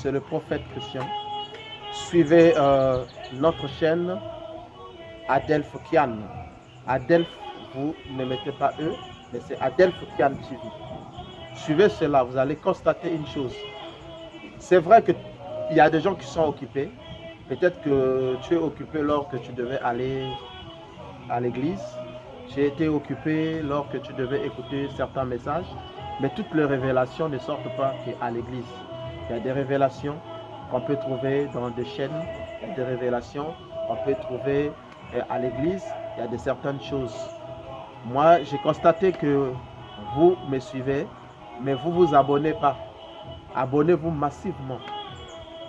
c'est le prophète Christian. Suivez notre chaîne Adelph Kian. Adelph, vous ne mettez pas E, mais c'est Adelph Kian TV. Suivez cela, vous allez constater une chose. C'est vrai qu'il y a des gens qui sont occupés. Peut-être que tu es occupé lors que tu devais aller à l'église. Tu as été occupé lors que tu devais écouter certains messages. Mais toutes les révélations ne sortent pas qu'à l'église. Il y a des révélations qu'on peut trouver dans des chaînes. Il y a des révélations qu'on peut trouver à l'église. Il y a de certaines choses. Moi, j'ai constaté que vous me suivez, mais vous ne vous abonnez pas. Abonnez-vous massivement.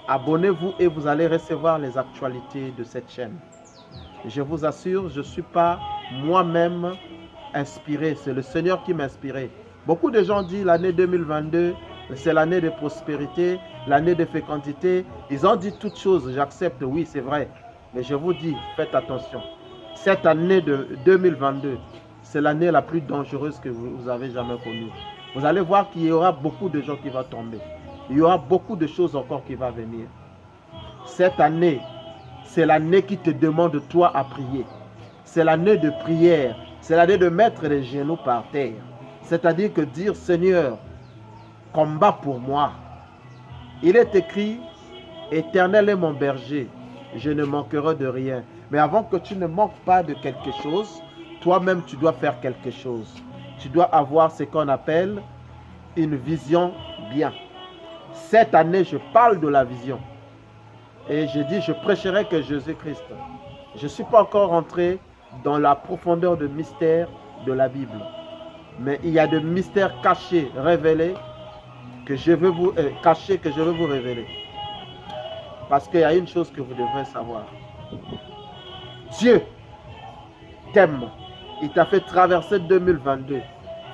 Abonnez-vous et vous allez recevoir les actualités de cette chaîne. Je vous assure, je ne suis pas moi-même inspiré. C'est le Seigneur qui m'a inspiré. Beaucoup de gens disent l'année 2022, c'est l'année de prospérité, l'année de fécondité. Ils ont dit toutes choses, j'accepte, oui, c'est vrai. Mais je vous dis, faites attention. Cette année de 2022, c'est l'année la plus dangereuse que vous avez jamais connue. Vous allez voir qu'il y aura beaucoup de gens qui vont tomber. Il y aura beaucoup de choses encore qui vont venir. Cette année, c'est l'année qui te demande toi à prier. C'est l'année de prière. C'est l'année de mettre les genoux par terre. C'est-à-dire que dire, Seigneur, combat pour moi. Il est écrit, Éternel est mon berger, je ne manquerai de rien. Mais avant que tu ne manques pas de quelque chose, toi-même tu dois faire quelque chose. Tu dois avoir ce qu'on appelle une vision bien. Cette année, je parle de la vision. Et je dis, je prêcherai que Jésus-Christ. Je ne suis pas encore rentré dans la profondeur de mystère de la Bible. Mais il y a des mystères cachés, révélés, que je veux vous révéler. Parce qu'il y a une chose que vous devrez savoir. Dieu t'aime. Il t'a fait traverser 2022. Il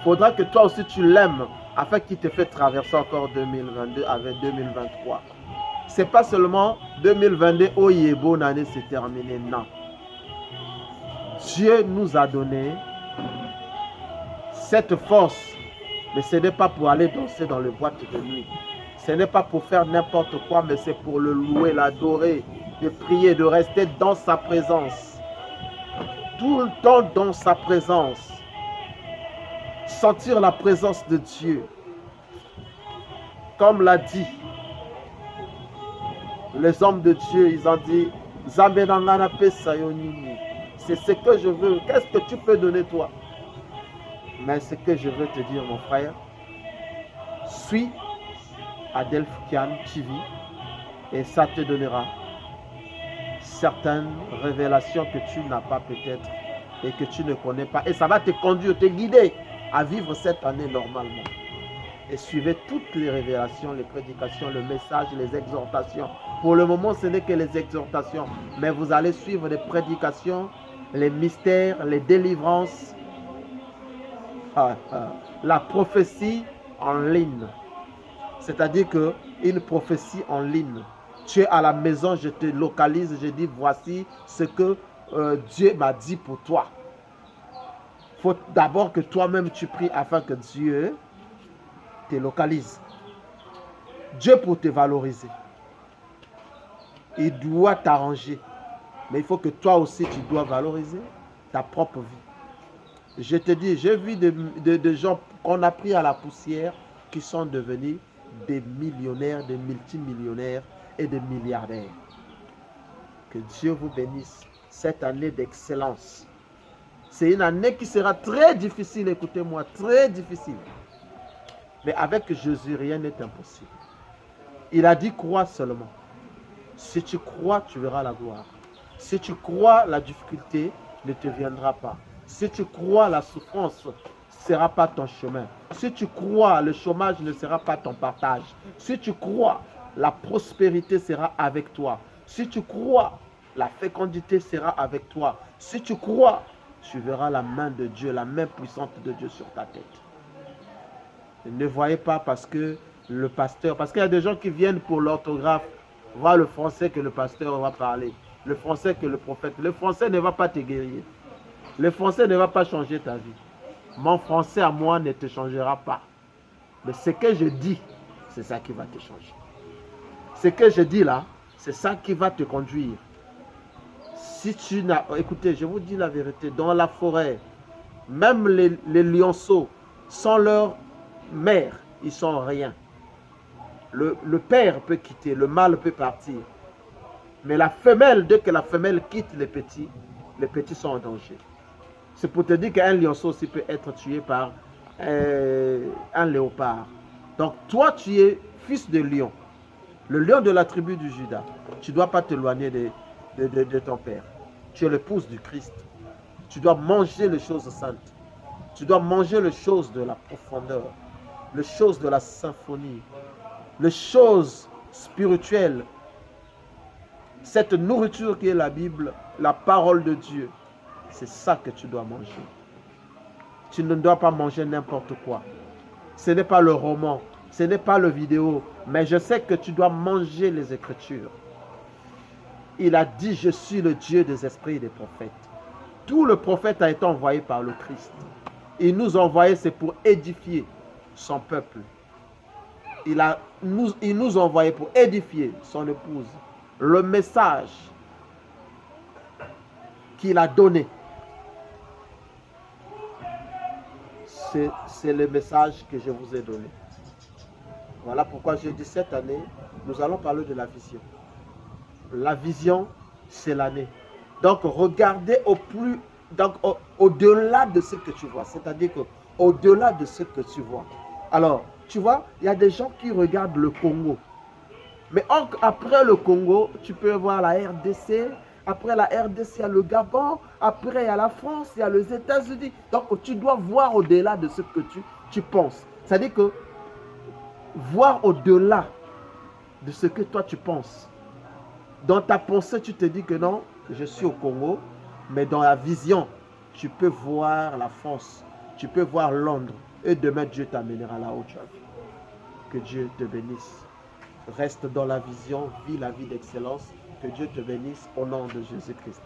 faudra que toi aussi tu l'aimes afin qu'il te fait traverser encore 2022 avec 2023. Ce n'est pas seulement 2022, oh yeah, bonne année, c'est terminé. Non. Dieu nous a donné cette force, mais ce n'est pas pour aller danser dans les boîtes de nuit. Ce n'est pas pour faire n'importe quoi, mais c'est pour le louer, l'adorer, de prier, de rester dans sa présence. Tout le temps dans sa présence. Sentir la présence de Dieu. Comme l'a dit les hommes de Dieu, ils ont dit, c'est ce que je veux. Qu'est-ce que tu peux donner toi? Mais ce que je veux te dire, mon frère, suis Adelph Kian TV et ça te donnera certaines révélations que tu n'as pas peut-être et que tu ne connais pas. Et ça va te conduire, te guider à vivre cette année normalement. Et suivez toutes les révélations, les prédications, le message, les exhortations. Pour le moment, ce n'est que les exhortations. Mais vous allez suivre les prédications, les mystères, les délivrances, la prophétie en ligne. C'est-à-dire qu'une prophétie en ligne. Tu es à la maison, je te localise, je dis voici ce que Dieu m'a dit pour toi. Il faut d'abord que toi-même tu pries afin que Dieu te localise. Dieu pour te valoriser. Il doit t'arranger. Mais il faut que toi aussi tu dois valoriser ta propre vie. Je te dis, j'ai vu des gens qu'on a pris à la poussière qui sont devenus des millionnaires, des multimillionnaires et des milliardaires. Que Dieu vous bénisse cette année d'excellence. C'est une année qui sera très difficile, écoutez-moi, très difficile. Mais avec Jésus, rien n'est impossible. Il a dit, crois seulement. Si tu crois, tu verras la gloire. Si tu crois, la difficulté ne te viendra pas. Si tu crois, la souffrance ne sera pas ton chemin. Si tu crois, le chômage ne sera pas ton partage. Si tu crois, la prospérité sera avec toi. Si tu crois, la fécondité sera avec toi. Si tu crois, tu verras la main de Dieu, la main puissante de Dieu sur ta tête. Ne voyez pas parce que le pasteur, parce qu'il y a des gens qui viennent pour l'orthographe, voir le français que le pasteur va parler, le français que le prophète. Le français ne va pas te guérir. Le français ne va pas changer ta vie. Mon français à moi ne te changera pas. Mais ce que je dis, c'est ça qui va te changer. Ce que je dis là, c'est ça qui va te conduire. Si tu n'as... Écoutez, je vous dis la vérité, dans la forêt, même les lionceaux, sans leur mère, ils sont rien. Le père peut quitter, le mâle peut partir. Mais la femelle, dès que la femelle quitte les petits sont en danger. C'est pour te dire qu'un lionceau aussi peut être tué par un léopard. Donc toi, tu es fils de lion. Le lion de la tribu du Juda. Tu ne dois pas t'éloigner de ton père. Tu es l'épouse du Christ. Tu dois manger les choses saintes. Tu dois manger les choses de la profondeur, les choses de la symphonie, les choses spirituelles. Cette nourriture qui est la Bible, la parole de Dieu, c'est ça que tu dois manger. Tu ne dois pas manger n'importe quoi. Ce n'est pas le roman, ce n'est pas le vidéo, mais je sais que tu dois manger les Écritures. Il a dit, je suis le Dieu des esprits et des prophètes. Tout le prophète a été envoyé par le Christ. Il nous a envoyés, c'est pour édifier son peuple. Il nous a envoyés pour édifier son épouse. Le message qu'il a donné, c'est le message que je vous ai donné. Voilà pourquoi je dis cette année, nous allons parler de la vision. La vision, c'est l'année. Donc, regardez au-delà de ce que tu vois. C'est-à-dire qu'au-delà de ce que tu vois. Alors, tu vois, il y a des gens qui regardent le Congo. Mais après le Congo, tu peux voir la RDC. Après la RDC, il y a le Gabon. Après, il y a la France, il y a les États-Unis. Donc, tu dois voir au-delà de ce que tu penses. C'est-à-dire que voir au-delà de ce que toi tu penses. Dans ta pensée, tu te dis que non, je suis au Congo, mais dans la vision, tu peux voir la France, tu peux voir Londres, et demain Dieu t'amènera là où tu as vu. Que Dieu te bénisse. Reste dans la vision, vis la vie d'excellence. Que Dieu te bénisse au nom de Jésus-Christ.